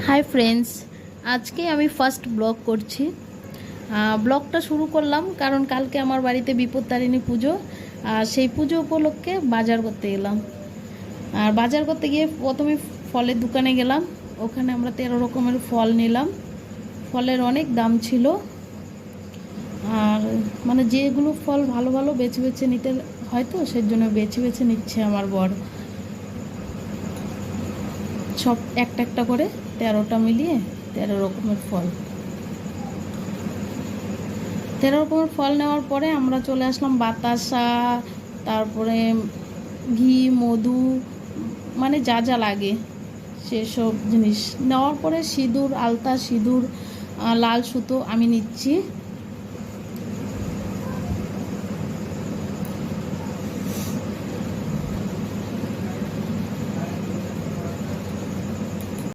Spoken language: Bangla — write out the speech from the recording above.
হাই ফ্রেন্ডস, আজকে আমি ফার্স্ট ব্লগ করছি। ব্লগটা শুরু করলাম কারণ কালকে আমার বাড়িতে বিপত্তারিণী পুজো, আর সেই পুজো উপলক্ষে বাজার করতে গেলাম। আর বাজার করতে গিয়ে প্রথমে ফলের দোকানে গেলাম। ওখানে আমরা 13 রকমের ফল নিলাম। ফলের অনেক দাম ছিল, আর মানে যেগুলো ফল ভালো ভালো বেছে বেছে নিতে হয়তো সেই জন্য বেছে বেছে নিচ্ছে আমার বর। সব একটা একটা করে 13টা মিলিয়ে 13 রকমের ফল। 13 রকমের ফল নেওয়ার পরে আমরা চলে আসলাম বাতাসা, তারপরে ঘি, মধু, মানে যা যা লাগে সেসব জিনিস নেওয়ার পরে সিঁদুর, আলতা, সিঁদুর, লাল সুতো আমি নিচ্ছি।